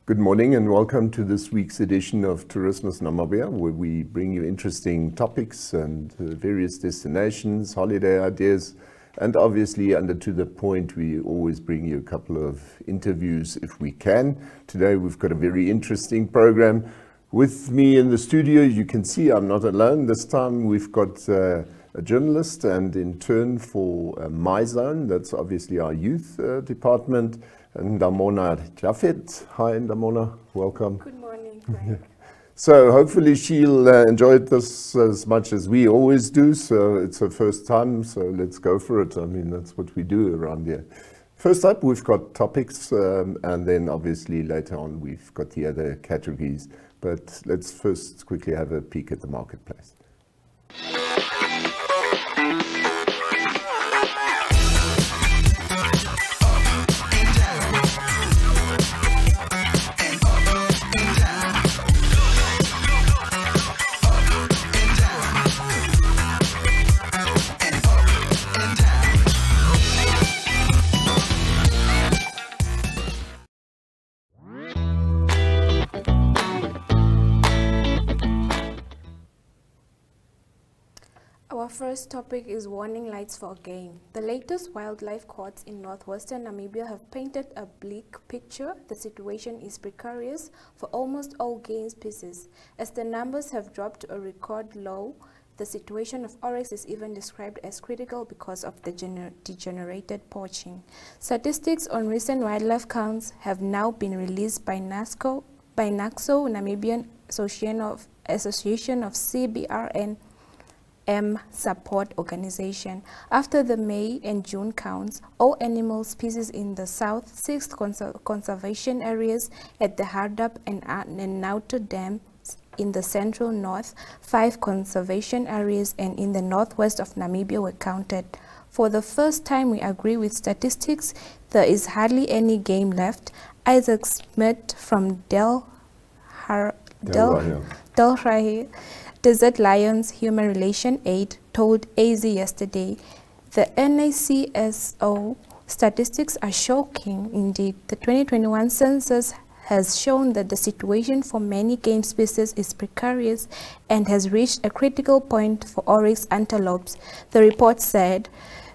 Good morning and welcome to this week's edition of Tourismus Namibia, where we bring you interesting topics and various destinations, holiday ideas, and obviously under To The Point we always bring you a couple of interviews if we can. Today we've got a very interesting program. With me in the studio, you can see I'm not alone. This time we've got a journalist, and in turn for My Zone, that's obviously our youth department, Ndamona Jafeth. Hi Ndamona, welcome. Good morning, Frank. So hopefully she'll enjoy this as much as we always do. So it's her first time, so let's go for it. I mean, that's what we do around here. First up, we've got topics, and then obviously later on we've got the other categories. But let's first quickly have a peek at the marketplace. Our first topic is warning lights for game. The latest wildlife courts in northwestern Namibia have painted a bleak picture. The situation is precarious for almost all game species. As the numbers have dropped to a record low, the situation of oryx is even described as critical because of the degenerated poaching. Statistics on recent wildlife counts have now been released by NACSO, Namibian Association of CBRN support organization. After the May and June counts, all animal species in the south, 6 conservation areas at the Hardap and Nauta dams in the central north, 5 conservation areas, and in the northwest of Namibia were counted. For the first time, we agree with statistics. There is hardly any game left. Isaac Smith from Delray Desert Lions Human Relation Aid told AZ yesterday. The NACSO statistics are shocking indeed. The 2021 census has shown that the situation for many game species is precarious and has reached a critical point for oryx antelopes. The report said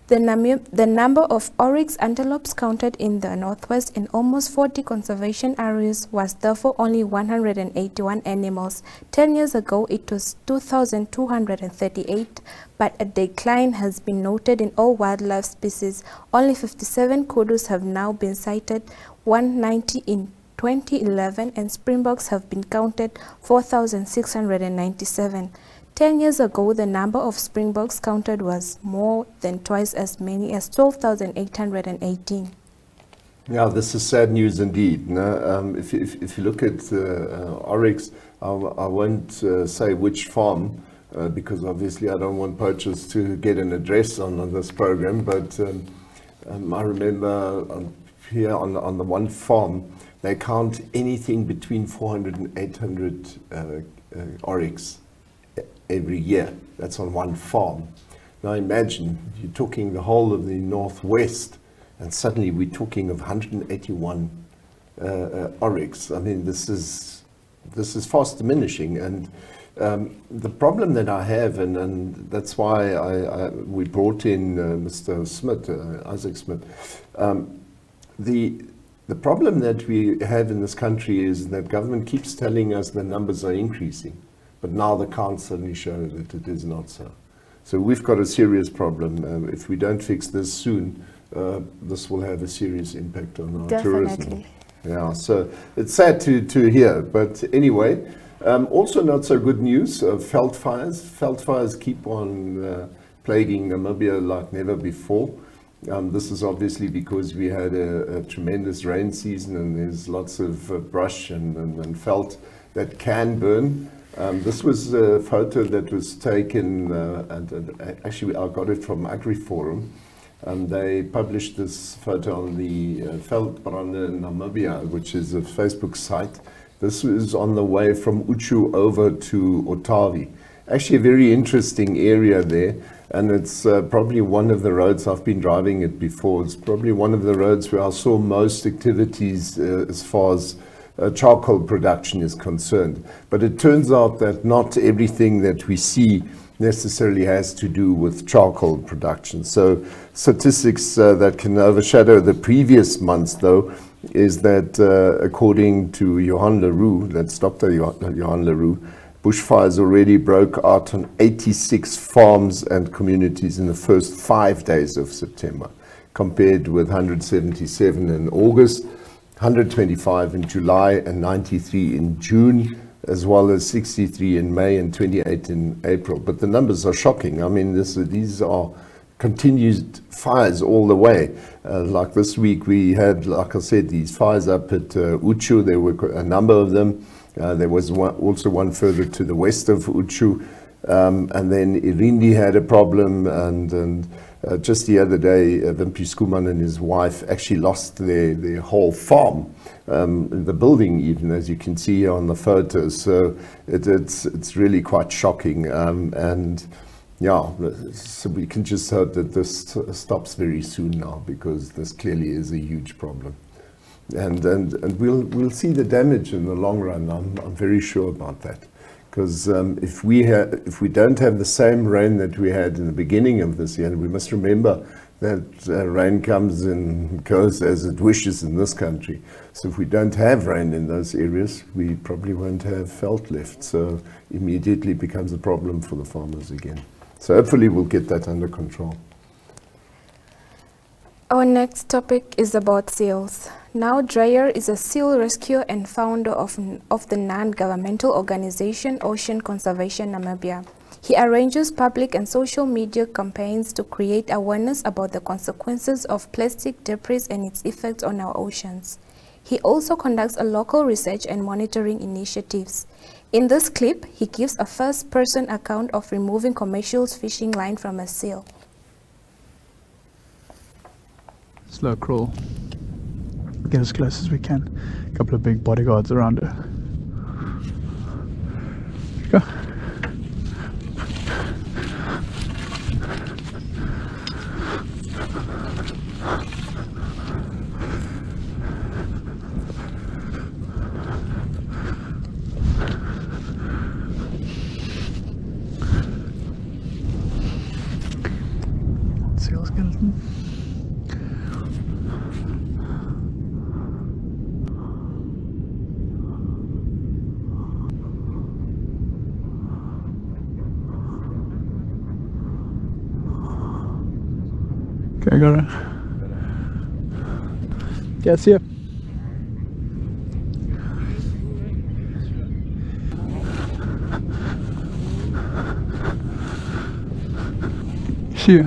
the number of oryx antelopes counted in the northwest in almost 40 conservation areas was therefore only 181 animals. 10 years ago, it was 2,238, but a decline has been noted in all wildlife species. Only 57 kudus have now been sighted, 190 in 2011, and springboks have been counted 4,697. 10 years ago, the number of springboks counted was more than twice as many as 12,818. Yeah, this is sad news indeed. No? If you look at oryx, I won't say which farm, because obviously I don't want poachers to get an address on this program, but I remember here on the one farm, they count anything between 400 and 800 oryx every year. That's on one farm. Now imagine you're talking the whole of the northwest, and suddenly we're talking of 181 oryx. I mean, this is fast diminishing, and the problem that I have, and that's why we brought in Mr. Smith, Isaac Smith. The problem that we have in this country is that government keeps telling us the numbers are increasing, but now the counts suddenly show that it is not so. So we've got a serious problem. If we don't fix this soon, this will have a serious impact on our tourism. Yeah, so it's sad to hear, but anyway, also not so good news, veld fires. Veld fires keep on plaguing Namibia like never before. This is obviously because we had a tremendous rain season, and there's lots of brush and veld that can burn. This was a photo that was taken, and actually I got it from AgriForum. They published this photo on the Veldbrande Namibia, which is a Facebook site. This was on the way from Uchu over to Otavi. Actually a very interesting area there. And it's probably one of the roads, I've been driving it before, it's probably one of the roads where I saw most activities as far as charcoal production is concerned. But it turns out that not everything that we see necessarily has to do with charcoal production. So statistics that can overshadow the previous months, though, is that according to Johan Leroux, that's Dr. Johan Leroux, bushfires already broke out on 86 farms and communities in the first 5 days of September, compared with 177 in August, 125 in July, and 93 in June, as well as 63 in May and 28 in April. But the numbers are shocking. I mean, these are continued fires all the way. Like this week, we had, like I said, these fires up at Uchu. There were a number of them. There was also one further to the west of Uchu. And then Irindi had a problem, and just the other day, Wimpy Skuman and his wife actually lost their whole farm, the building even, as you can see here on the photos. So it's really quite shocking. And yeah, so we can just hope that this stops very soon now, because this clearly is a huge problem. And we'll see the damage in the long run. I'm very sure about that. Because if we don't have the same rain that we had in the beginning of this year, and we must remember that rain comes and goes as it wishes in this country. So if we don't have rain in those areas, we probably won't have veld left. So immediately becomes a problem for the farmers again. So hopefully we'll get that under control. Our next topic is about seals. Now Dreyer is a seal rescuer and founder of the non-governmental organization Ocean Conservation Namibia. He arranges public and social media campaigns to create awareness about the consequences of plastic debris and its effects on our oceans. He also conducts a local research and monitoring initiatives. In this clip, he gives a first-person account of removing commercial fishing line from a seal. Slow crawl. Get as close as we can. A couple of big bodyguards around her. Go. Seal skeleton. Okay, got it. Yeah, see ya. See ya.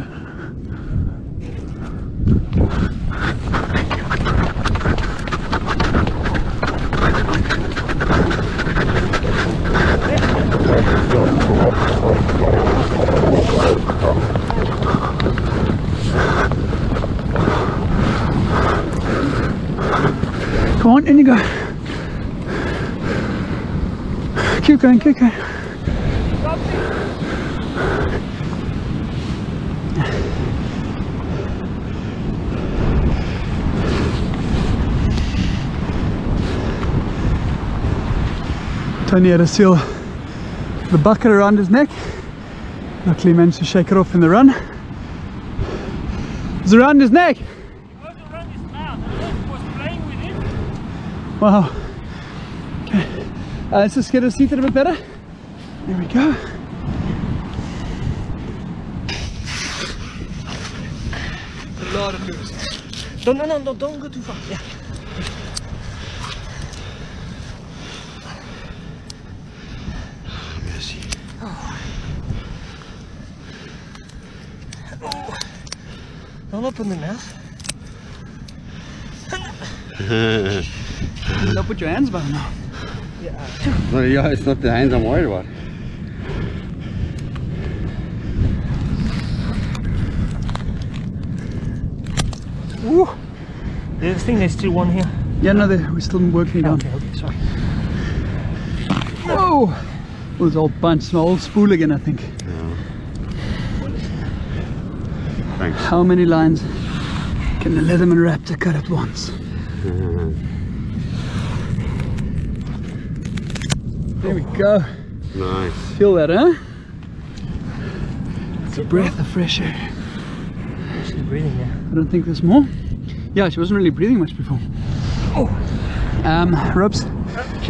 Come on, in you go. Keep going, keep going. Tony had to seal the bucket around his neck. Luckily managed to shake it off in the run. It's around his neck. Wow. Okay. Let's just get her seated a bit better. There we go. A lot of moves. No, don't go too far. Yeah. Merci. Oh. Don't open the mouth. Don't put your hands by now. Yeah. Well, yeah, it's not the hands I'm worried about. Ooh. I think there's still one here. Yeah, no, we're still working down. Okay, sorry. Whoa! It was all bunch, an old spool again, I think. Yeah. Thanks. How many lines can the Leatherman Raptor cut at once? There we go. Nice. Feel that, huh? It's a breath of fresh air. She's breathing now. I don't think there's more. Yeah, she wasn't really breathing much before. Oh. Ropes.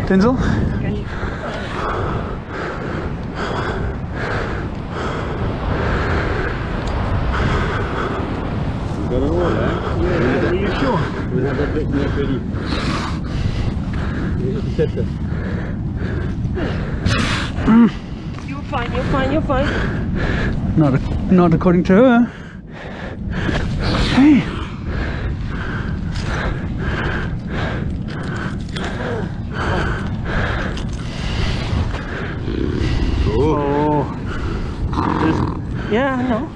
Denzel. Can you? You got it all, eh? Yeah, are you sure? We have that big net ready. You're fine, you're fine, you're fine. Not according to her. Hey. Oh. Yeah, I know.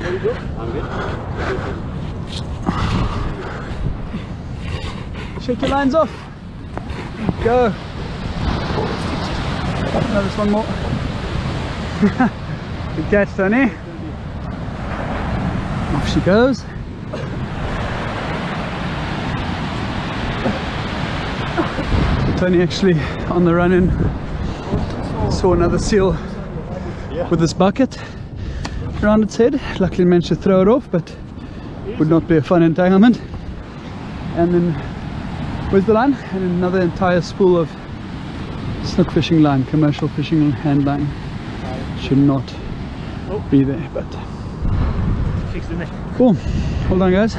I'm good. Shake your lines off. Go. No, there's one more. Good catch, Tony. Off she goes. Tony actually on the run in saw another seal with this bucket around its head. Luckily managed to throw it off, but would not be a fun entanglement. And then where's the line? And another entire spool of snook fishing line, commercial fishing hand line. Should not be there, but Fix the net. cool. Hold on, guys.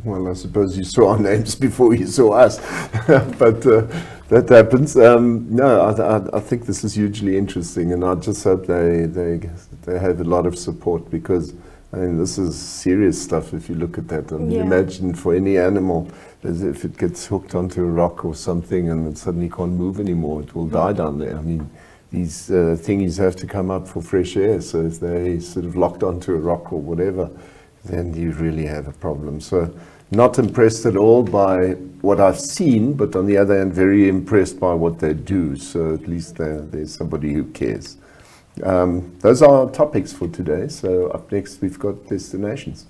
Well, I suppose you saw our names before you saw us, but that happens. No, I think this is hugely interesting, and I just hope they have a lot of support, because I mean, this is serious stuff. If you look at that, I mean, Yeah. imagine for any animal, as if it gets hooked onto a rock or something, and it suddenly can't move anymore, it will die down there. I mean, these thingies have to come up for fresh air, so if they sort of locked onto a rock or whatever, then you really have a problem. So not impressed at all by what I've seen, but on the other hand, very impressed by what they do. So at least there's somebody who cares. Those are our topics for today. So up next, we've got destinations.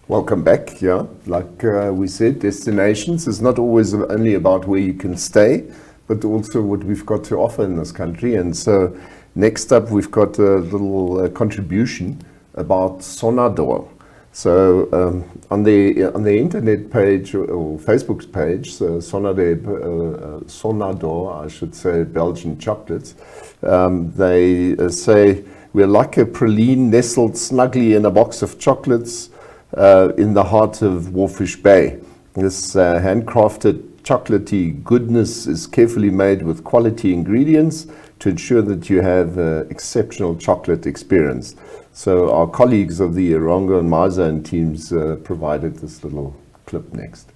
Welcome back. Yeah, like we said, destinations is not always only about where you can stay, but also what we've got to offer in this country. And so next up, we've got a little contribution about Soñador. So on the internet page or Facebook page, Soñador, I should say, Belgian Chocolates, they say, we're like a praline nestled snugly in a box of chocolates in the heart of Walvis Bay. This handcrafted chocolatey goodness is carefully made with quality ingredients to ensure that you have exceptional chocolate experience. So our colleagues of the Otjiwarongo and Maizane teams provided this little clip next.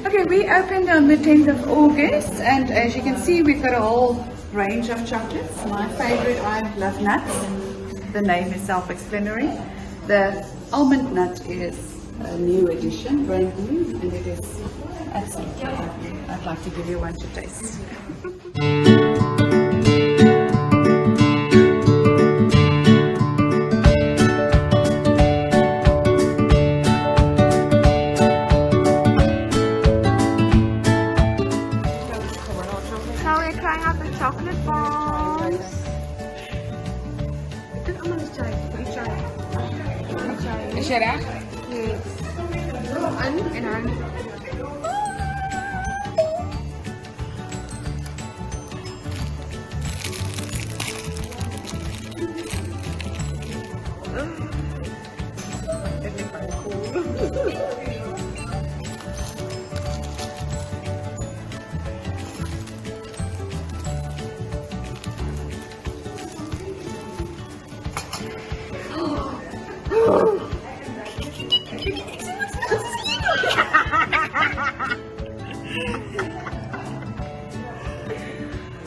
Okay, we opened on the 10th of August, and as you can see, we've got a whole range of chocolates. My favorite, I love nuts. The name is self-explanatory. The almond nut is a new addition, brand new, and it is absolutely lovely. I'd like to give you one to taste. chocolate bars. Dit allemaal is chai. Die chai. Is jy reg? Yes. In en dan.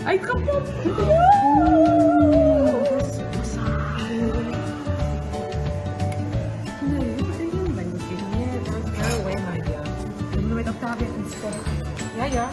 Ay, kapot! Ja.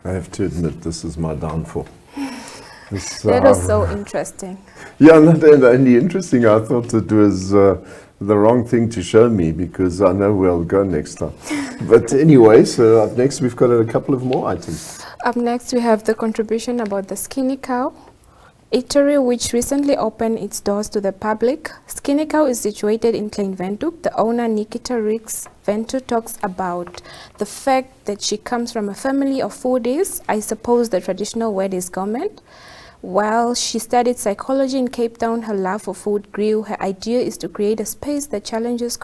I have to admit, this is my downfall. That was so interesting. Yeah, not only interesting, I thought it was the wrong thing to show me because I know where I'll go next time. But anyway, so up next we've got a couple of more items. Up next we have the contribution about the Skinny Cow Eatery, which recently opened its doors to the public. Skinny Cow is situated in Klein Windhoek. The owner, Nikita Rix Venture, talks about the fact that she comes from a family of foodies. I suppose the traditional word is gourmet. While she studied psychology in Cape Town, her love for food grew. Her idea is to create a space that challenges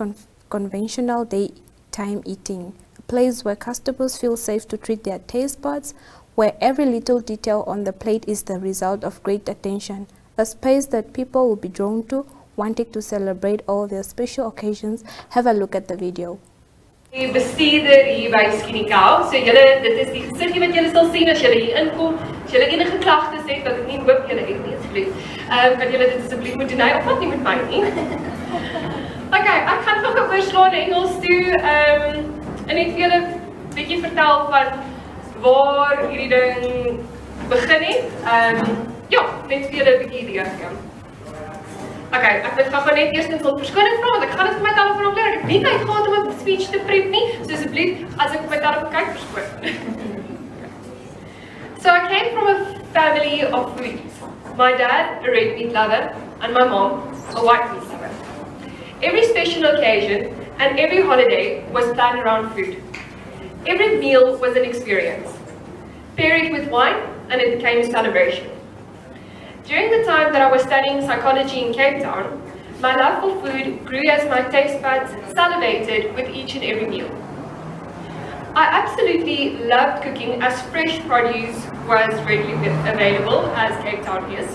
conventional daytime eating, a place where customers feel safe to treat their taste buds, where every little detail on the plate is the result of great attention, a space that people will be drawn to, wanting to celebrate all their special occasions. Have a look at the video. Die bestuurder hier by Skinny Cows. So julle, dit is die gesiggie wat julle sal sien as julle hier inkom. As julle enige klagtes het, wat ek nie hoop julle het nie asseblief. Kan julle dit asseblief moet doen, of wat nie met my nie. Okay, ek gaan gou oorslaan Engels toe. En net vir julle 'n bietjie vertel van waar hierdie ding begin het. Ja, net vir julle 'n bietjie idee gee. Okay, ek wil gou net eerstens wil verskoning vra want ek gaan dit op my telefoon opleer. Ek het nie tyd gehad om 'n speech te prep nie. So asseblief, as ek op my telefoon kyk, verskoon. So I came from a family of foodies. My dad, a red meat lover, and my mom, a white meat lover. Every special occasion and every holiday was planned around food. Every meal was an experience. Pair it with wine and it became a celebration. During the time that I was studying psychology in Cape Town, my love for food grew as my taste buds salivated with each and every meal. I absolutely loved cooking as fresh produce was readily available as Cape Town is.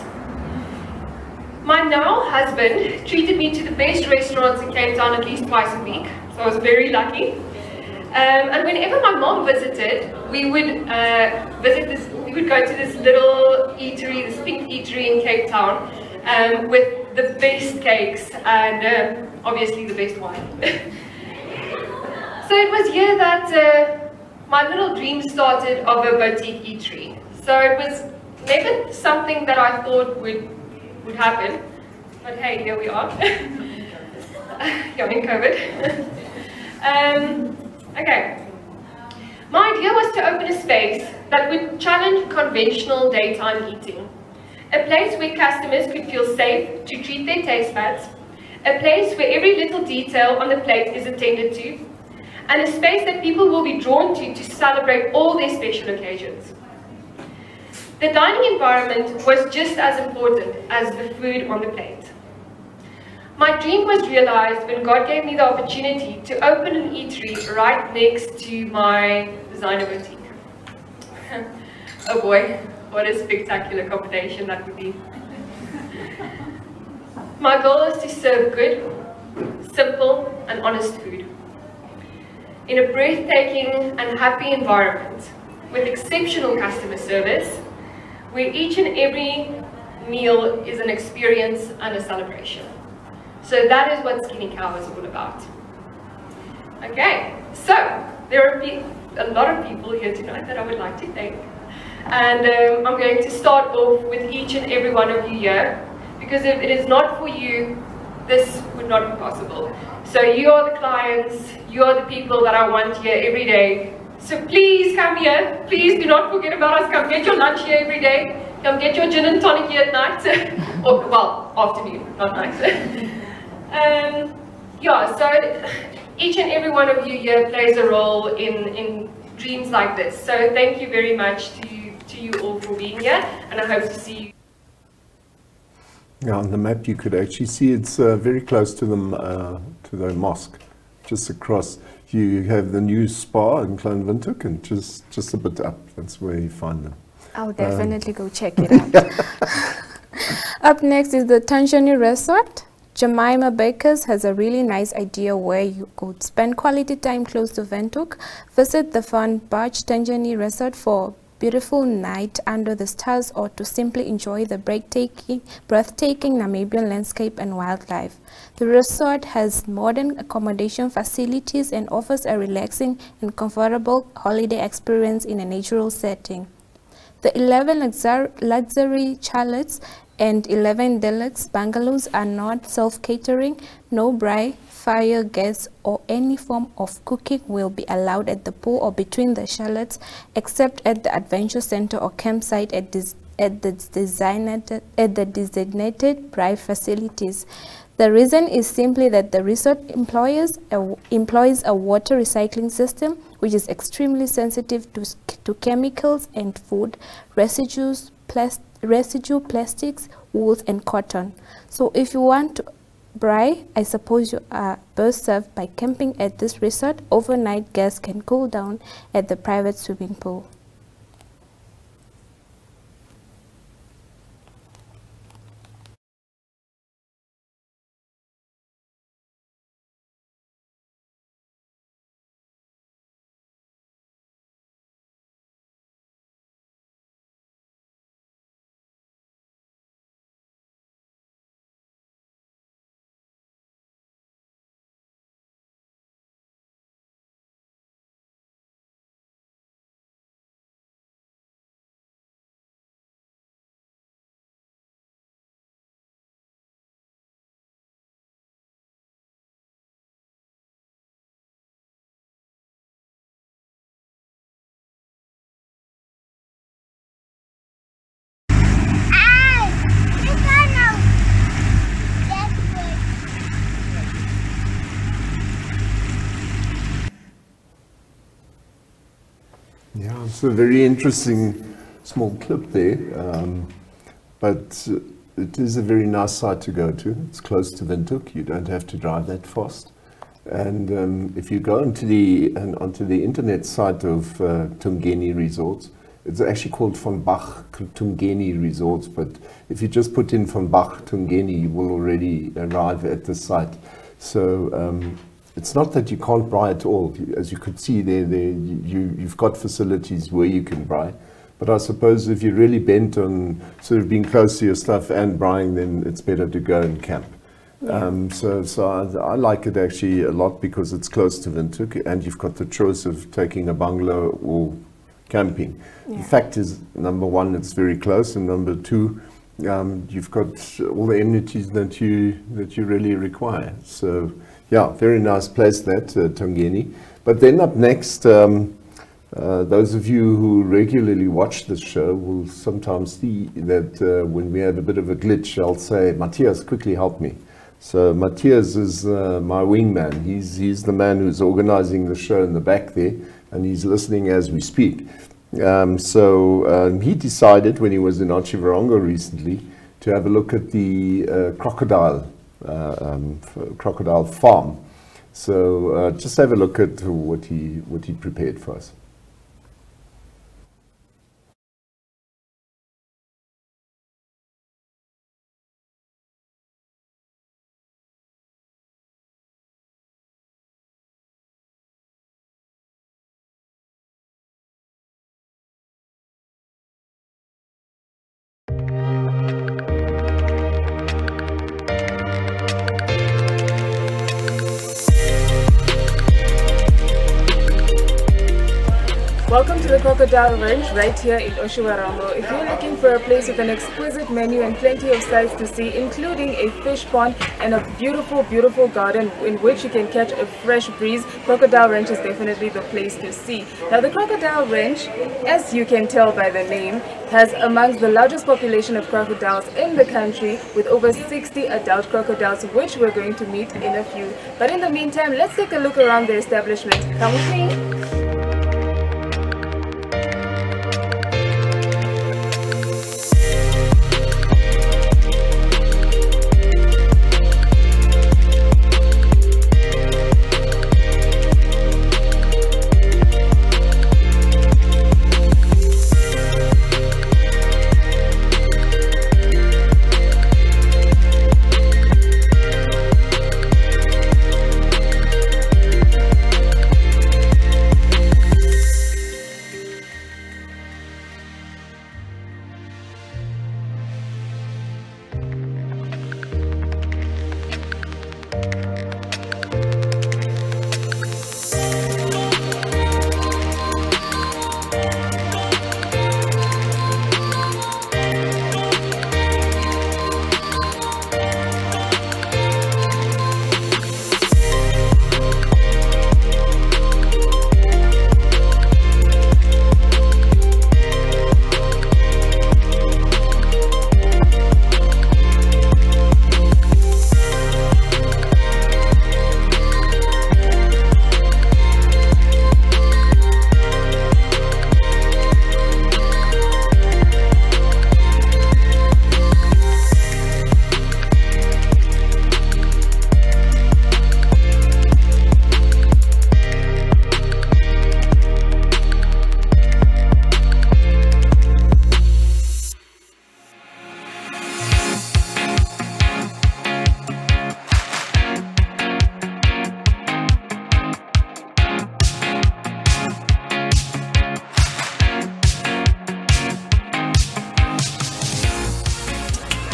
My now husband treated me to the best restaurants in Cape Town at least twice a week, so I was very lucky. And whenever my mom visited, we would we would go to this little eatery, this pink eatery in Cape Town, with the best cakes and obviously the best wine. So it was here that my little dream started of a boutique eatery. So it was never something that I thought would happen, but hey, here we are. Yeah, in COVID. Okay. My idea was to open a space that would challenge conventional daytime eating. A place where customers could feel safe to treat their taste buds. A place where every little detail on the plate is attended to. And a space that people will be drawn to celebrate all their special occasions. The dining environment was just as important as the food on the plate. My dream was realized when God gave me the opportunity to open an eatery right next to my designer boutique. Oh boy, what a spectacular combination that would be. My goal is to serve good, simple and honest food in a breathtaking and happy environment with exceptional customer service, where each and every meal is an experience and a celebration. So that is what Skinny Cow is all about. Okay, so there are a lot of people here tonight that I would like to thank. And I'm going to start off with each and every one of you here, because if it is not for you, this would not be possible. So you are the clients, you are the people that I want here every day. So please come here, please do not forget about us, come get your lunch here every day, come get your gin and tonic here at night, or well, afternoon, not night. Yeah, so each and every one of you here plays a role in dreams like this. So thank you very much to you all for being here, and I hope to see you. Yeah, on the map you could actually see it's very close to the mosque, just across. You have the new spa in Klein Windhoek, and just a bit up, that's where you find them. I'll definitely go check it out. Up next is the Tungeni Resort. Jemima Bakers has a really nice idea where you could spend quality time close to Windhoek. Visit the fun Bach Tungeni Resort for a beautiful night under the stars, or to simply enjoy the breathtaking Namibian landscape and wildlife. The resort has modern accommodation facilities and offers a relaxing and comfortable holiday experience in a natural setting. The 11 luxury chalets and 11 deluxe bungalows are not self-catering. No braai, fire, gas or any form of cooking will be allowed at the pool or between the chalets, except at the adventure center or campsite at the designated braai facilities. The reason is simply that the resort employs a water recycling system which is extremely sensitive to chemicals and food residues, plastics, wools and cotton. So if you want to braai, I suppose you are best served by camping at this resort. Overnight guests can cool down at the private swimming pool. Yeah, it's a very interesting small clip there, but it is a very nice site to go to. It's close to Windhoek. You don't have to drive that fast. And if you go onto the internet site of Tungeni Resorts, it's actually called Van Bach Tungeni Resorts, but if you just put in Van Bach Tungeni, you will already arrive at the site. So it's not that you can't braai at all. As you could see there, you've got facilities where you can braai. But I suppose if you're really bent on sort of being close to your stuff and braaiing, then it's better to go and camp. Yeah. So I like it actually a lot because it's close to Windhoek and you've got the choice of taking a bungalow or camping. Yeah. The fact is, number one, it's very close, and number two, you've got all the amenities that you really require. So Yeah, very nice place that, Tungeni. But then up next, those of you who regularly watch this show will sometimes see that when we have a bit of a glitch, I'll say, Matthias, quickly help me. So Matthias is my wingman. He's the man who's organizing the show in the back there, and he's listening as we speak. So he decided when he was in Otjiwarongo recently to have a look at the Crocodile Farm. So just have a look at what he prepared for us. Welcome to the Crocodile Ranch right here in Otjiwarongo. If you're looking for a place with an exquisite menu and plenty of sights to see, including a fish pond and a beautiful, beautiful garden in which you can catch a fresh breeze, Crocodile Ranch is definitely the place to see. Now the Crocodile Ranch, as you can tell by the name, has amongst the largest population of crocodiles in the country, with over 60 adult crocodiles, which we're going to meet in a few. But in the meantime, let's take a look around the establishment. Come with me.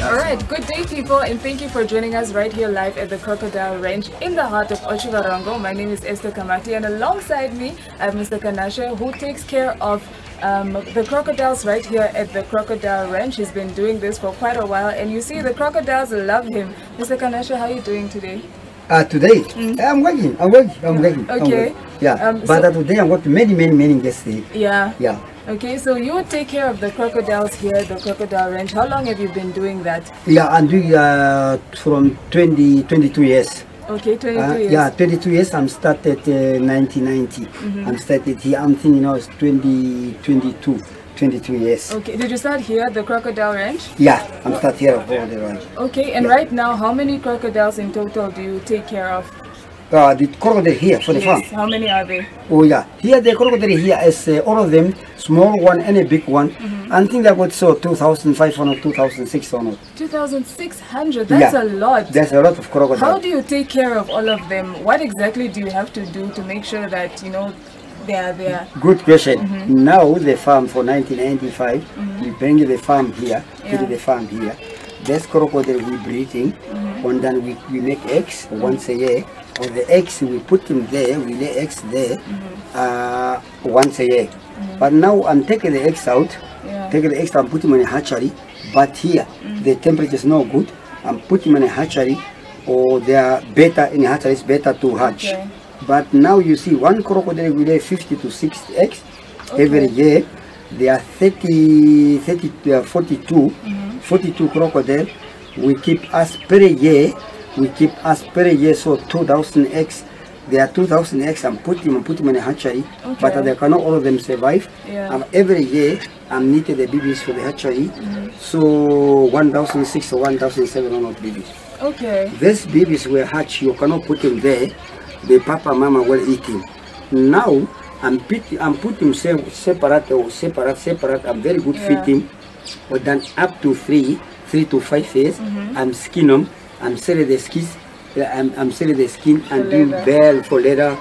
Alright, good day people, and thank you for joining us right here live at the Crocodile Ranch in the heart of Otjiwarongo. My name is Esther Kamati, and alongside me I have Mr. Kanashe, who takes care of the crocodiles right here at the Crocodile Ranch. He's been doing this for quite a while, and you see the crocodiles love him. Mr. Kanashe, how are you doing today? Today, I'm working. Okay. Yeah, but today I'm working many guests. Yeah. Yeah. Okay, so you take care of the crocodiles here at the Crocodile Ranch. How long have you been doing that? Yeah, I'm doing from 22 years. Okay, 22 years. Yeah, 22 years. I'm started 1990. I'm started here. I'm thinking now it's 22 years. Okay, did you start here at the Crocodile Ranch? Yeah, I'm started here at the ranch. Okay, and right now, how many crocodiles in total do you take care of? The crocodile here for the farm. How many are they? Oh yeah, here the crocodile here is all of them, small one and a big one. I think I got so 2,500, 2,600. 2,600, that's a lot. That's a lot of crocodiles. How do you take care of all of them? What exactly do you have to do to make sure that, you know, they are there? Good question. Now the farm for 1995, we bring the farm here, put the farm here. This crocodile we breeding, and then we make eggs once a year. And the eggs we put them there, we lay eggs there once a year. But now I'm taking the eggs out, taking the eggs and put them in a hatchery. But here the temperature is not good. I'm putting them in a hatchery or they are better in hatcheries, better to hatch. Okay. But now you see one crocodile will lay 50 to 60 eggs every year. They are 42 crocodile. We keep us per year. So 2,000 eggs. There are 2,000 eggs. I'm putting them in a hatchery, but they cannot all of them survive. Every year I'm needing the babies for the hatchery. So 1,600 or 1,700 babies. Okay. These babies were hatched. You cannot put them there. The papa mama were eating. Now I'm putting separate. I'm very good feeding. But then up to 3 to 5 years, I'm skin them. I'm selling the skins. I'm selling the skin and do belt for leather,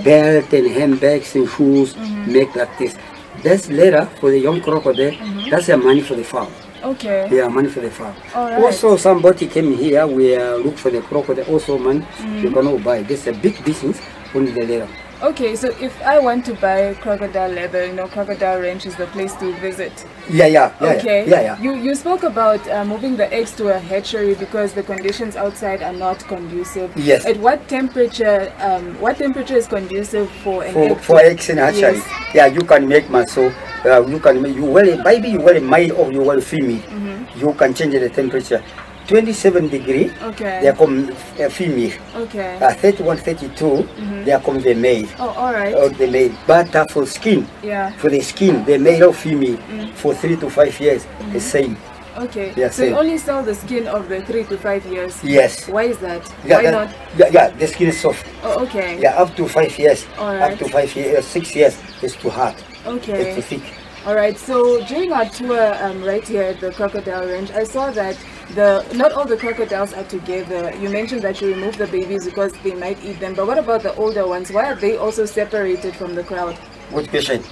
belt and handbags and shoes, make like this. That's leather for the young crocodile. That's the money for the farm. Okay. Yeah, money for the farm. Right. Also, somebody came here. We look for the crocodile. Also, man, you cannot buy. This is a big business only the leather. Okay, so if I want to buy crocodile leather, Crocodile Ranch is the place to visit. Yeah. You spoke about moving the eggs to a hatchery because the conditions outside are not conducive. Yes. At what temperature? What temperature is conducive for an egg? For eggs in hatchery? Yes. Yeah, you can make muscle. You can make. You want a baby, you want a male, or you want a female. You can change the temperature. 27 degree, they are come female. 31, 32, they are come the male. Oh, all right. Or the male. But for skin, for the skin, the male or female, for 3 to 5 years, the same. Okay. Yeah, so you only sell the skin of the 3 to 5 years? Yes. Why is that? Yeah, Why not? Yeah, the skin is soft. Oh, okay. Yeah, up to 5 years. All right. Up to 5 years, 6 years, it's too hard. Okay. It's too thick. Alright, so during our tour right here at the Crocodile Ranch, I saw that not all the crocodiles are together. You mentioned that you remove the babies because they might eat them, but what about the older ones? Why are they also separated from the crowd? Good question.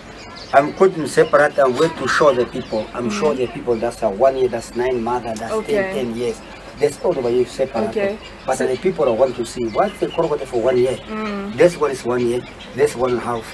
I'm putting separate and wait to show the people. I'm sure the people that's 1 year, that's 9 months, that's 10 years. That's all the way you separate. Okay. But the people want to see what's the crocodile for 1 year. This one is 1 year, this 1.5,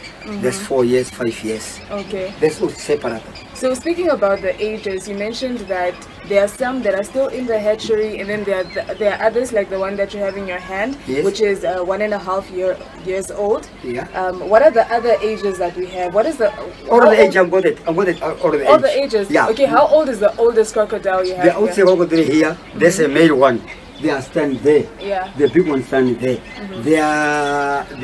this 4 years, 5 years. Okay. That's all separate. So speaking about the ages, you mentioned that there are some that are still in the hatchery, and then there are others like the one that you have in your hand, which is 1.5 years old. Yeah. What are the other ages that we have? What is the all the age? I'm good. All the age. All the ages. Yeah. Okay. How old is the oldest crocodile you have? The oldest crocodile here. There's a male one. They are standing there. Yeah. The big one standing there. They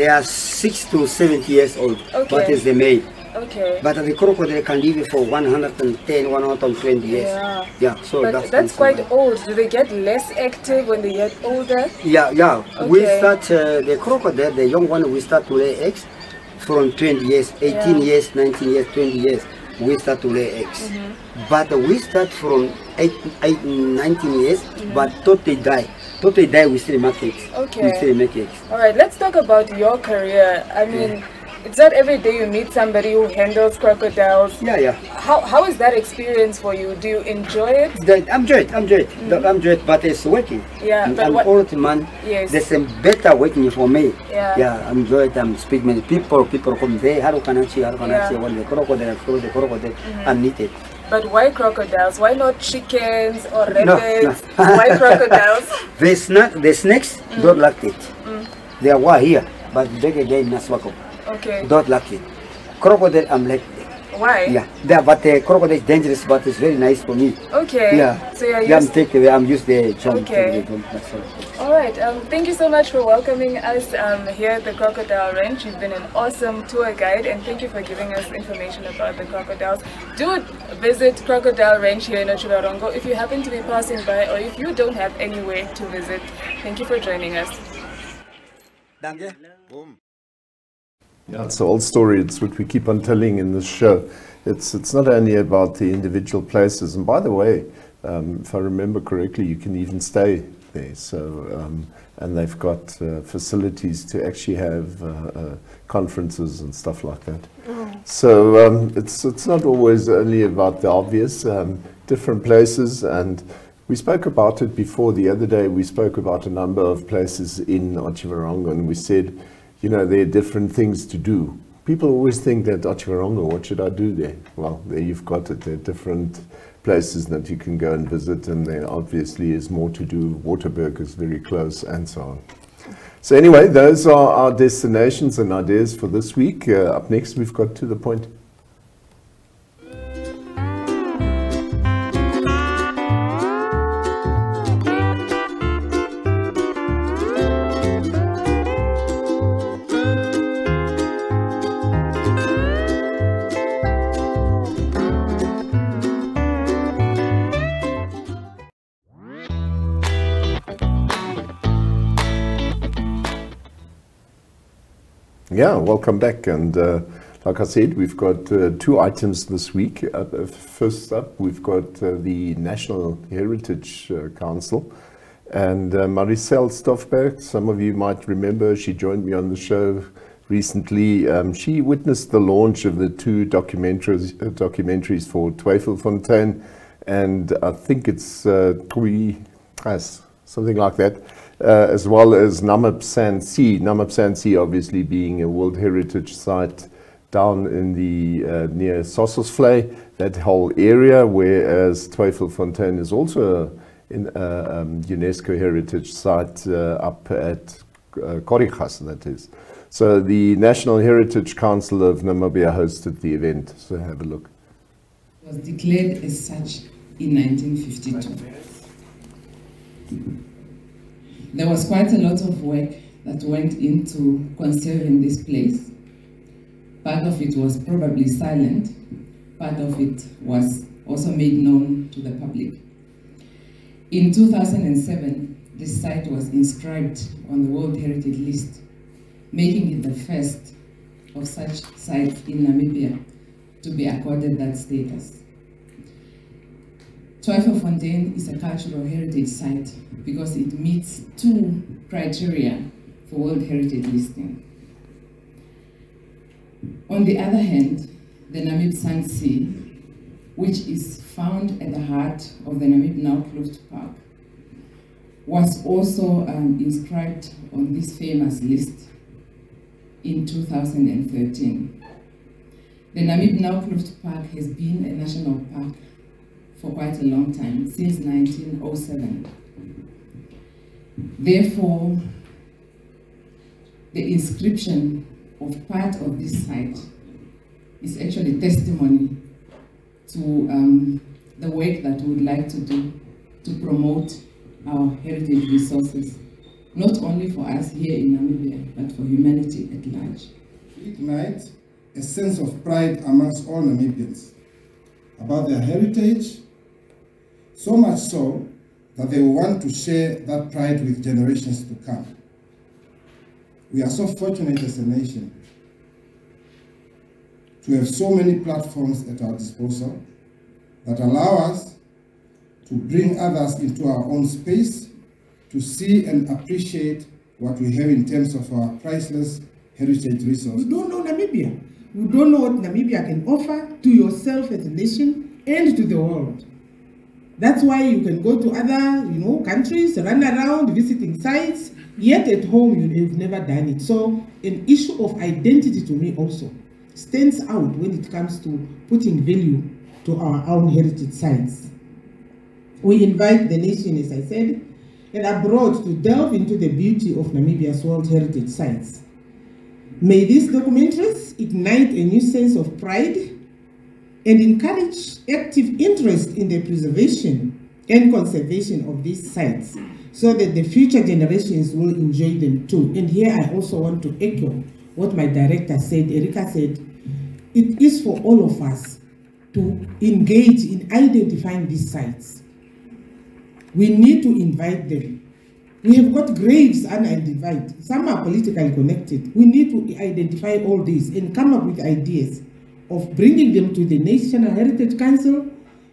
are 6 to 70 years old. Okay. But it's the male. Okay. But the crocodile can live for 110, 120 years. Yeah. So but that's quite old. Do they get less active when they get older? Yeah. Okay. We start the crocodile, the young one, we start to lay eggs from 20 years, 18 years, 19 years, 20 years. We start to lay eggs. But we start from 19 years, but totally die. We still make eggs. Okay. We still make eggs. All right, let's talk about your career. I mean, it's not every day you meet somebody who handles crocodiles. Yeah. How is that experience for you? Do you enjoy it? I'm enjoy it, but it's working. Yeah, but I'm old man. Yes. There's a better working for me. Yeah. I'm enjoy it. I'm speaking many people come there. How can I see? When the crocodile, I'm needed. But why crocodiles? Why not chickens or rabbits? Why crocodiles? The snakes don't like it. They are wild here, but they get naswako. Okay. Don't like it. Crocodile, I'm like. Why? Yeah, but the crocodile is dangerous, but it's very nice for me. Okay. Yeah. So I'm used the jump. Okay. All right. Thank you so much for welcoming us here at the Crocodile Ranch. You've been an awesome tour guide, and thank you for giving us information about the crocodiles. Do visit Crocodile Ranch here in Otjiwarongo if you happen to be passing by, or if you don't have anywhere to visit. Thank you for joining us. Yeah, it's an old story. It's what we keep on telling in this show. It's not only about the individual places. And by the way, if I remember correctly, you can even stay there. So, and they've got facilities to actually have conferences and stuff like that. So it's not always only about the obvious. Different places, and we spoke about it before. The other day, we spoke about a number of places in Otjiwarongo, and we said, you know, there are different things to do. People always think that Otjiwarongo, what should I do there? Well, there you've got it. There are different places that you can go and visit, and there obviously is more to do. Waterberg is very close, and so on. So anyway, those are our destinations and ideas for this week. Up next, we've got To the Point. Yeah, welcome back. And like I said, we've got 2 items this week. First up, we've got the National Heritage Council. And Maricel Stoffberg, some of you might remember, she joined me on the show recently. She witnessed the launch of the 2 documentaries for Twyfelfontein, and I think it's something like that. As well as Namib-Sand-Sea. Namib-Sand-Sea obviously being a World Heritage Site down in the near Sossusvlei, that whole area, whereas Twyfelfontein is also in UNESCO Heritage Site up at Korigas, that is. So the National Heritage Council of Namibia hosted the event, so have a look. It was declared as such in 1952. There was quite a lot of work that went into conserving this place. Part of it was probably silent, part of it was also made known to the public. In 2007, this site was inscribed on the World Heritage List, making it the first of such sites in Namibia to be accorded that status. Twyfelfontein is a cultural heritage site because it meets 2 criteria for World Heritage listing. On the other hand, the Namib-Sand-Sea, which is found at the heart of the Namib-Naukluft Park, was also inscribed on this famous list in 2013. The Namib-Naukluft Park has been a national park for quite a long time, since 1907. Therefore, the inscription of part of this site is actually testimony to the work that we would like to do to promote our heritage resources, not only for us here in Namibia, but for humanity at large. Ignite a sense of pride amongst all Namibians about their heritage, so much so that they want to share that pride with generations to come. We are so fortunate as a nation to have so many platforms at our disposal that allow us to bring others into our own space to see and appreciate what we have in terms of our priceless heritage resources. We don't know Namibia. We don't know what Namibia can offer to yourself as a nation and to the world. That's why you can go to other, countries, run around visiting sites, yet at home you've never done it. So an issue of identity to me also stands out when it comes to putting value to our own heritage sites. We invite the nation, as I said, and abroad to delve into the beauty of Namibia's World Heritage Sites. May these documentaries ignite a new sense of pride and encourage active interest in the preservation and conservation of these sites so that the future generations will enjoy them too. And here I also want to echo what my director said, Erika said, it is for all of us to engage in identifying these sites. We need to invite them. We have got graves unidentified. Some are politically connected. We need to identify all these and come up with ideas of bringing them to the National Heritage Council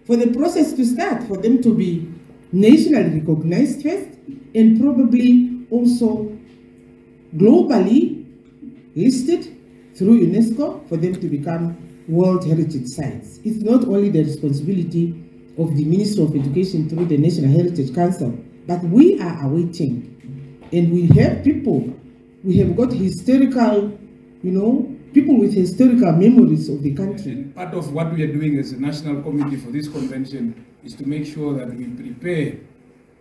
for the process to start, for them to be nationally recognized first, and probably also globally listed through UNESCO for them to become World Heritage Sites. It's not only the responsibility of the Ministry of Education through the National Heritage Council, but we are awaiting. And we have people, we have got historical, people with historical memories of the country. And part of what we are doing as a national committee for this convention is to make sure that we prepare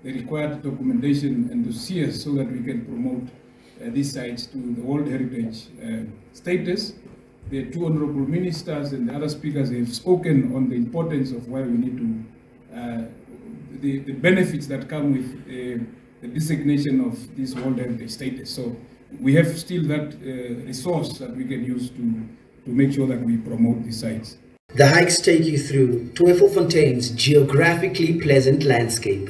the required documentation and dossiers so that we can promote these sites to the World Heritage status. The two honorable ministers and the other speakers have spoken on the importance of why we need to, the benefits that come with the designation of this World Heritage status. So we have still that resource that we can use to make sure that we promote these sites. The hikes take you through Tweefonteин's geographically pleasant landscape.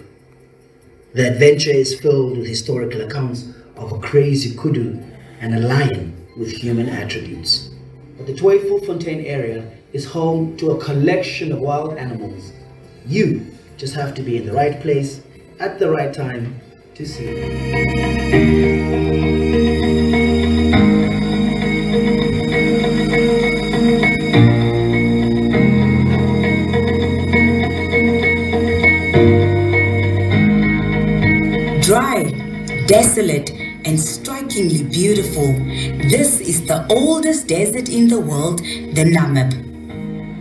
The adventure is filled with historical accounts of a crazy kudu and a lion with human attributes. But the Tweefontein area is home to a collection of wild animals. You just have to be in the right place at the right time to see it. Dry, desolate, and strikingly beautiful, this is the oldest desert in the world, the Namib.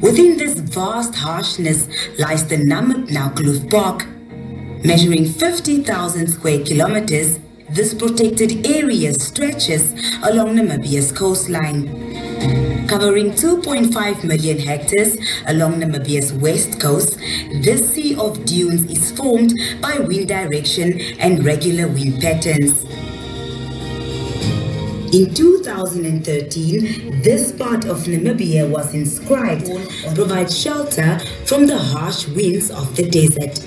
Within this vast harshness lies the Namib-Naukluft, measuring 50,000 square kilometers. This protected area stretches along Namibia's coastline. Covering 2.5 million hectares along Namibia's west coast, this sea of dunes is formed by wind direction and regular wind patterns. In 2013, this part of Namibia was inscribed to provide shelter from the harsh winds of the desert.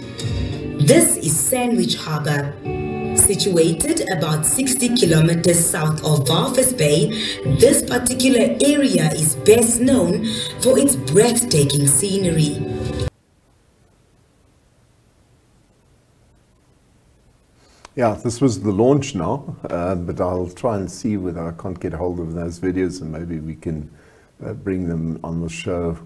This is Sandwich Harbour. Situated about 60 kilometers south of Walvis Bay, this particular area is best known for its breathtaking scenery. Yeah, this was the launch now, but I'll try and see whether I can't get hold of those videos and maybe we can bring them on the show.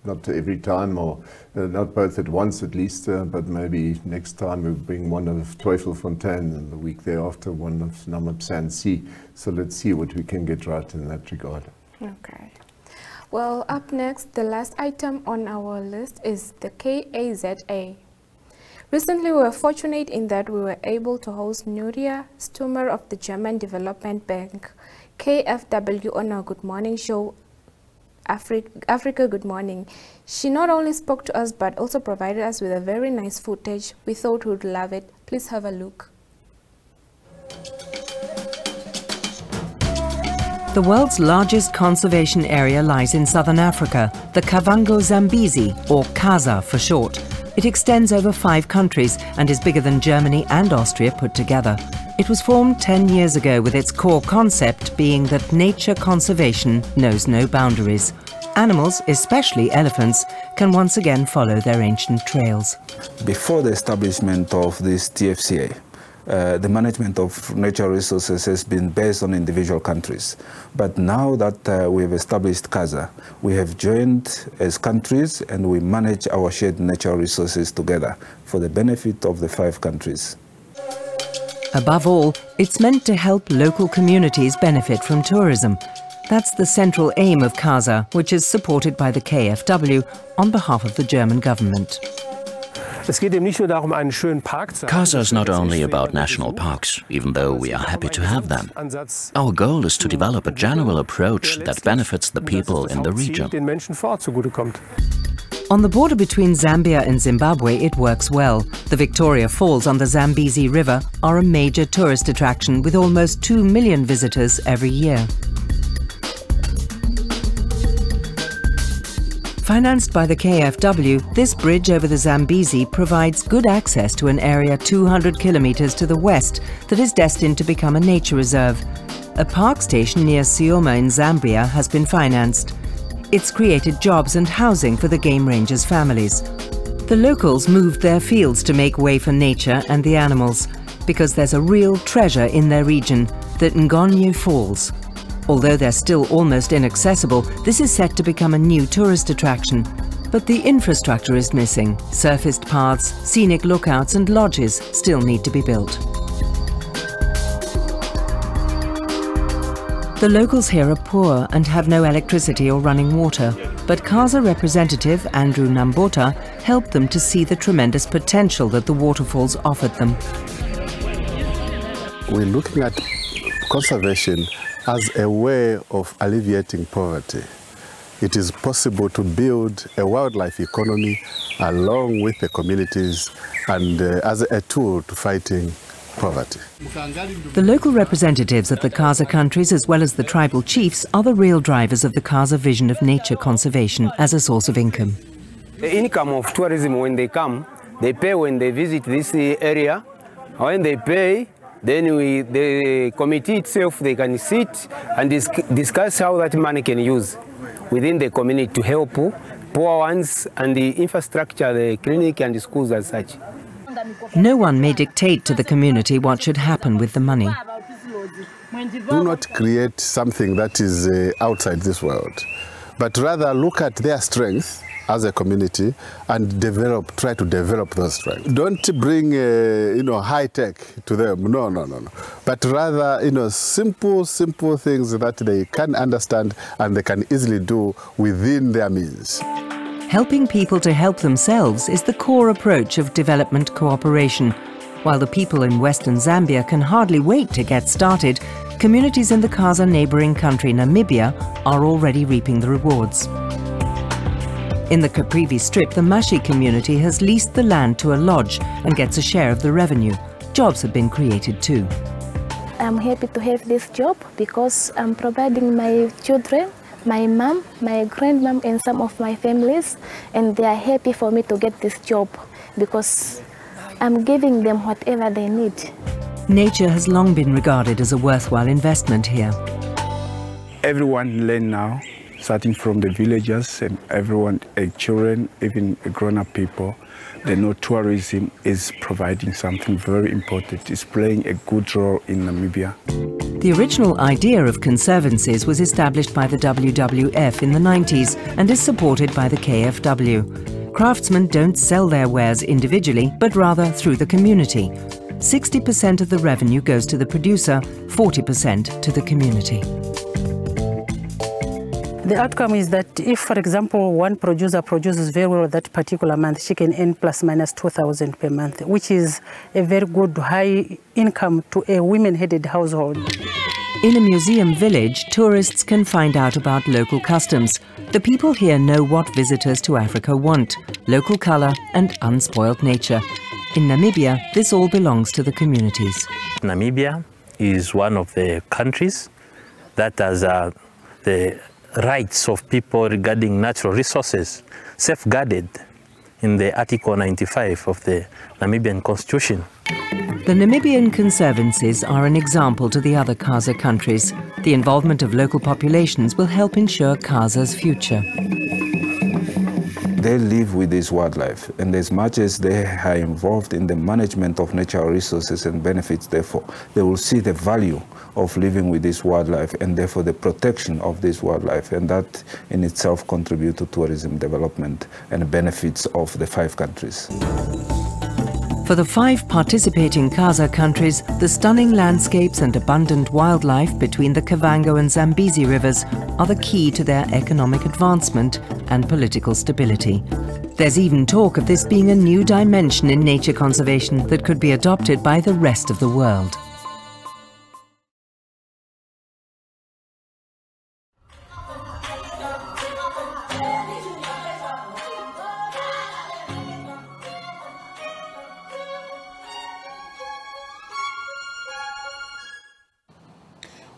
Not every time, or not both at once at least, but maybe next time we'll bring one of Tweefontein and the week thereafter one of Namib Sand Sea. So let's see what we can get right in that regard. Okay. Well, up next, the last item on our list is the KAZA. Recently, we were fortunate in that we were able to host Nuria Stummer of the German Development Bank, KfW, on our Good Morning show, Africa Good Morning. She not only spoke to us but also provided us with a very nice footage. We thought we'd love it. Please have a look. The world's largest conservation area lies in southern Africa, the Kavango Zambezi, or KAZA for short. It extends over 5 countries and is bigger than Germany and Austria put together. It was formed 10 years ago with its core concept being that nature conservation knows no boundaries. Animals, especially elephants, can once again follow their ancient trails. Before the establishment of this TFCA, the management of natural resources has been based on individual countries. But now that we have established KAZA, we have joined as countries and we manage our shared natural resources together for the benefit of the 5 countries. Above all, it's meant to help local communities benefit from tourism. That's the central aim of KAZA, which is supported by the KfW on behalf of the German government. KAZA is not only about national parks, even though we are happy to have them. Our goal is to develop a general approach that benefits the people in the region. On the border between Zambia and Zimbabwe, it works well. The Victoria Falls on the Zambezi River are a major tourist attraction with almost 2 million visitors every year. Financed by the KfW, this bridge over the Zambezi provides good access to an area 200 kilometers to the west that is destined to become a nature reserve. A park station near Sioma in Zambia has been financed. It's created jobs and housing for the game rangers' families. The locals moved their fields to make way for nature and the animals, because there's a real treasure in their region, the Ngoni Falls. Although they're still almost inaccessible, this is set to become a new tourist attraction. But the infrastructure is missing. Surfaced paths, scenic lookouts and lodges still need to be built. The locals here are poor and have no electricity or running water, but KAZA representative Andrew Nambota helped them to see the tremendous potential that the waterfalls offered them. We're looking at conservation as a way of alleviating poverty. It is possible to build a wildlife economy along with the communities and as a tool to fighting poverty. The local representatives of the KAZA countries as well as the tribal chiefs are the real drivers of the KAZA vision of nature conservation as a source of income. The income of tourism, when they come, they pay when they visit this area. When they pay, then the committee itself, they can sit and discuss how that money can use within the community to help poor ones and the infrastructure, the clinic and the schools as such. No one may dictate to the community what should happen with the money. Do not create something that is outside this world, but rather look at their strength as a community and try to develop those strengths. Don't bring high tech to them. No. But rather, simple things that they can understand and they can easily do within their means. Helping people to help themselves is the core approach of development cooperation. While the people in Western Zambia can hardly wait to get started, communities in the KAZA neighbouring country Namibia are already reaping the rewards. In the Caprivi Strip, the Mashi community has leased the land to a lodge and gets a share of the revenue. Jobs have been created too. I'm happy to have this job because I'm providing my children, my mom, my grandmom and some of my families, and they are happy for me to get this job because I'm giving them whatever they need. Nature has long been regarded as a worthwhile investment here. Everyone learn now, starting from the villagers and everyone, children, even grown-up people. They know tourism is providing something very important. It's playing a good role in Namibia. The original idea of conservancies was established by the WWF in the 90s and is supported by the KFW. Craftsmen don't sell their wares individually, but rather through the community. 60% of the revenue goes to the producer, 40% to the community. The outcome is that if, for example, one producer produces very well that particular month, she can earn plus minus 2,000 per month, which is a very good high income to a women-headed household. In a museum village, tourists can find out about local customs. The people here know what visitors to Africa want: local colour and unspoiled nature. In Namibia, this all belongs to the communities. Namibia is one of the countries that has the rights of people regarding natural resources safeguarded in the Article 95 of the Namibian Constitution. The Namibian conservancies are an example to the other KAZA countries. The involvement of local populations will help ensure KAZA's future. They live with this wildlife, and as much as they are involved in the management of natural resources and benefits, therefore, they will see the value of living with this wildlife and therefore the protection of this wildlife, and that in itself contributes to tourism development and benefits of the 5 countries. For the 5 participating KAZA countries, the stunning landscapes and abundant wildlife between the Kavango and Zambezi rivers are the key to their economic advancement and political stability. There's even talk of this being a new dimension in nature conservation that could be adopted by the rest of the world.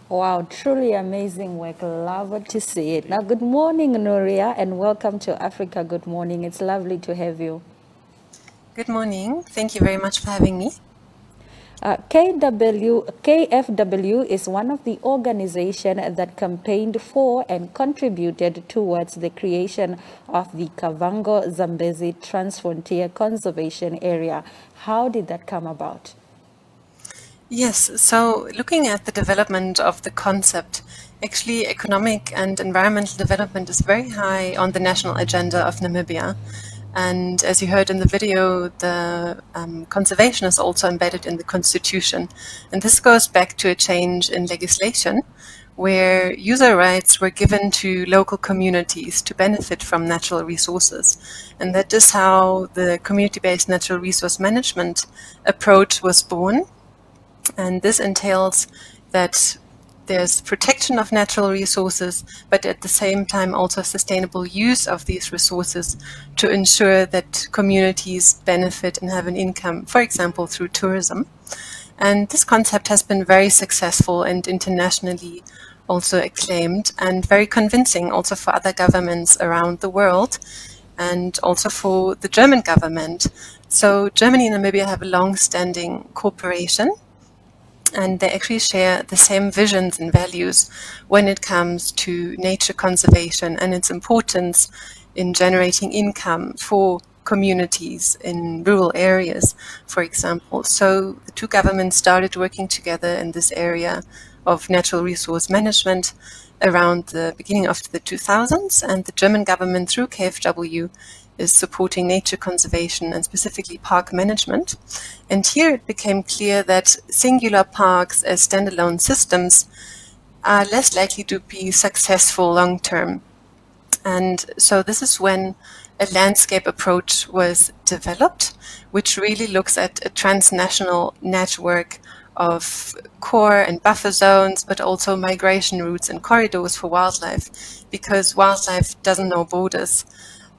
Wow, truly amazing work. Love to see it. Now, good morning, Nuria, and welcome to Africa Good Morning. It's lovely to have you. Good morning. Thank you very much for having me. KFW is one of the organizations that campaigned for and contributed towards the creation of the Kavango-Zambezi Transfrontier Conservation Area. How did that come about? Yes, so looking at the development of the concept, actually economic and environmental development is very high on the national agenda of Namibia. And as you heard in the video, the conservation is also embedded in the constitution. And this goes back to a change in legislation where user rights were given to local communities to benefit from natural resources. And that is how the community-based natural resource management approach was born. And this entails that there's protection of natural resources, but at the same time also sustainable use of these resources to ensure that communities benefit and have an income, for example, through tourism. And this concept has been very successful and internationally also acclaimed, and very convincing also for other governments around the world, and also for the German government. So Germany and Namibia have a long-standing cooperation, and they actually share the same visions and values when it comes to nature conservation and its importance in generating income for communities in rural areas, for example. So the two governments started working together in this area of natural resource management around the beginning of the 2000s, and the German government through KfW is supporting nature conservation and specifically park management. And here it became clear that singular parks as standalone systems are less likely to be successful long term. And so this is when a landscape approach was developed, which really looks at a transnational network of core and buffer zones, but also migration routes and corridors for wildlife, because wildlife doesn't know borders.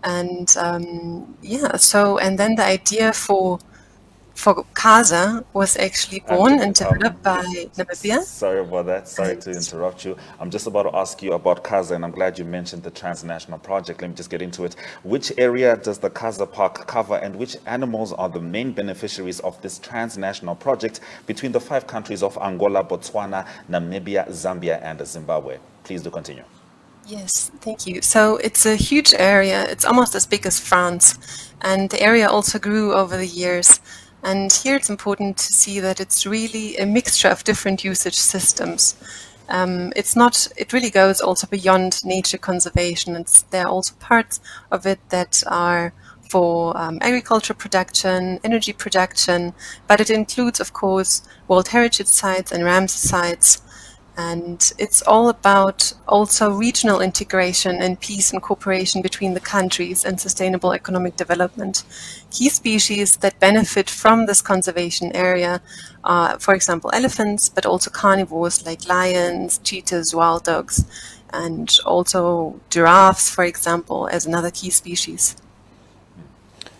And and then the idea for KAZA was actually born and developed by Namibia. Sorry about that. Sorry to interrupt you. I'm just about to ask you about KAZA, and I'm glad you mentioned the transnational project. Let me just get into it. Which area does the KAZA-Park cover, and which animals are the main beneficiaries of this transnational project between the 5 countries of Angola, Botswana, Namibia, Zambia, and Zimbabwe? Please do continue. Yes, thank you. So it's a huge area. It's almost as big as France, and the area also grew over the years. And here it's important to see that it's really a mixture of different usage systems. It really goes also beyond nature conservation. There are also parts of it that are for agriculture production, energy production, but it includes, of course, World Heritage Sites and Ramsar sites. And it's all about also regional integration and peace and cooperation between the countries and sustainable economic development. Key species that benefit from this conservation area are, for example, elephants, but also carnivores like lions, cheetahs, wild dogs, and also giraffes, for example, as another key species.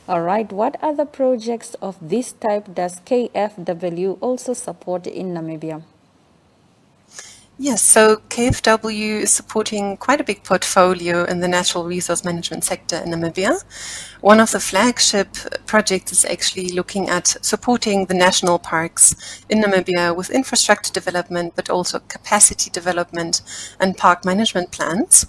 All right, what other projects of this type does KfW also support in Namibia? Yes, so KfW is supporting quite a big portfolio in the natural resource management sector in Namibia. One of the flagship projects is actually looking at supporting the national parks in Namibia with infrastructure development, but also capacity development and park management plans.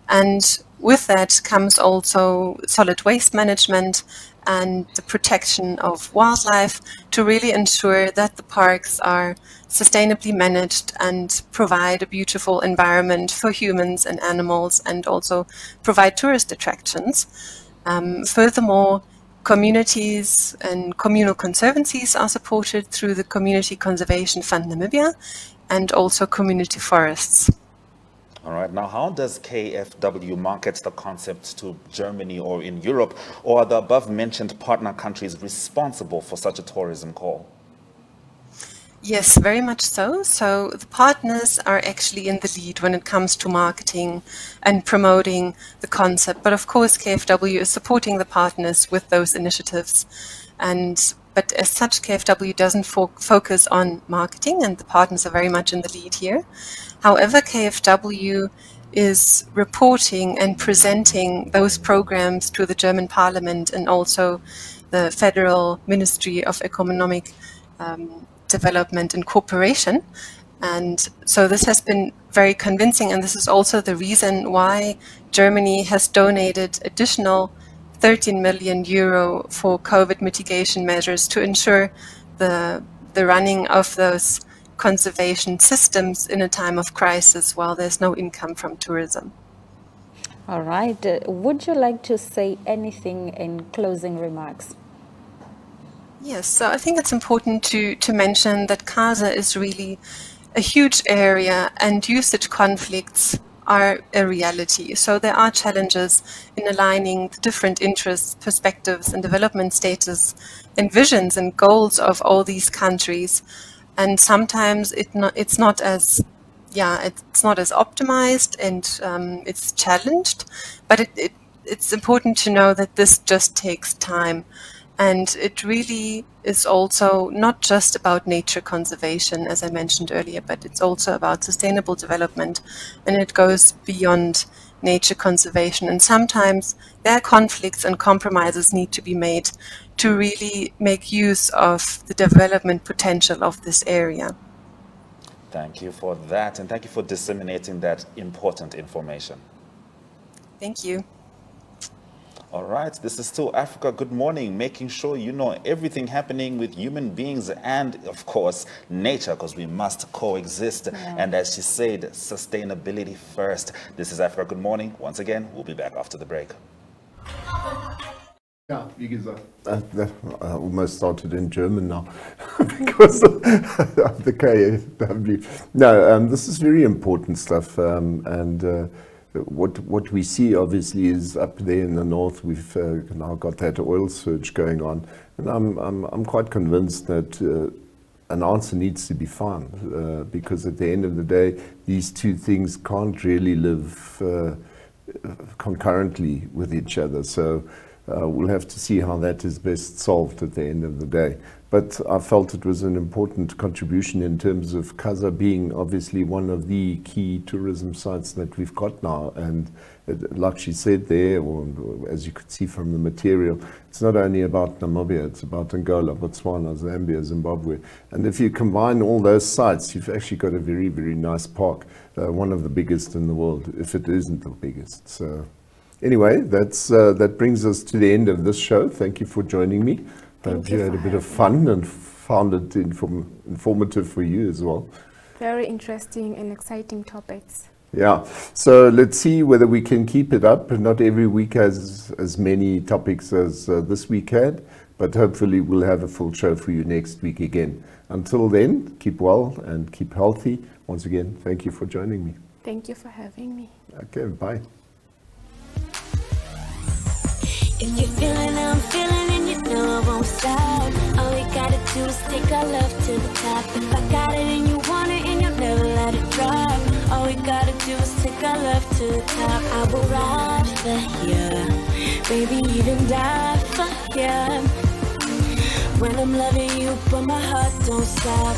And with that comes also solid waste management and the protection of wildlife to really ensure that the parks are sustainably managed and provide a beautiful environment for humans and animals, and also provide tourist attractions. Furthermore, communities and communal conservancies are supported through the Community Conservation Fund Namibia, and also community forests. All right. Now, how does KfW market the concept to Germany or in Europe, or are the above-mentioned partner countries responsible for such a tourism call? Yes, very much so. So the partners are actually in the lead when it comes to marketing and promoting the concept. But of course, KfW is supporting the partners with those initiatives. But as such, KfW doesn't focus on marketing, and the partners are very much in the lead here. However, KfW is reporting and presenting those programs to the German Parliament and also the Federal Ministry of Economic Development and Cooperation. And so this has been very convincing, and this is also the reason why Germany has donated additional 13 million euro for COVID mitigation measures to ensure the running of those conservation systems in a time of crisis while there's no income from tourism. All right. Would you like to say anything in closing remarks? Yes, so I think it's important to mention that KAZA is really a huge area, and usage conflicts are a reality. So there are challenges in aligning the different interests, perspectives, and development status and visions and goals of all these countries. And sometimes it's not as optimized, and it's challenged, but it's important to know that this just takes time. And it really is also not just about nature conservation, as I mentioned earlier, but it's also about sustainable development, and it goes beyond nature conservation. And sometimes there are conflicts and compromises need to be made to really make use of the development potential of this area. Thank you for that, and thank you for disseminating that important information. Thank you. All right, this is still Africa Good Morning, making sure you know everything happening with human beings and, of course, nature, because we must coexist. Yeah. And as she said, sustainability first. This is Africa Good Morning. Once again, we'll be back after the break. Yeah, wie gesagt. I almost started in German now because of the KAW. No, this is very important stuff, what we see obviously is up there in the north. We've now got that oil surge going on, and I'm quite convinced that an answer needs to be found, because at the end of the day, these two things can't really live concurrently with each other. So we'll have to see how that is best solved at the end of the day. But I felt it was an important contribution in terms of KAZA being obviously one of the key tourism sites that we've got now. And like she said there, or as you could see from the material, it's not only about Namibia, it's about Angola, Botswana, Zambia, Zimbabwe. And if you combine all those sites, you've actually got a very, very nice park, one of the biggest in the world, if it isn't the biggest. So anyway, that brings us to the end of this show. Thank you for joining me. Hope you had a bit of fun and found it informative for you as well. Very interesting and exciting topics. Yeah, so let's see whether we can keep it up. Not every week has as many topics as this week had, but hopefully we'll have a full show for you next week again. Until then, keep well and keep healthy. Once again, thank you for joining me. Thank you for having me. Okay, bye. If you're feeling, I'm feeling, and you know I won't stop. All we gotta do is take our love to the top. If I got it and you want it, and you'll never let it drop. All we gotta do is take our love to the top. I will ride for you, baby, even die for you. When I'm loving you, but my heart don't stop.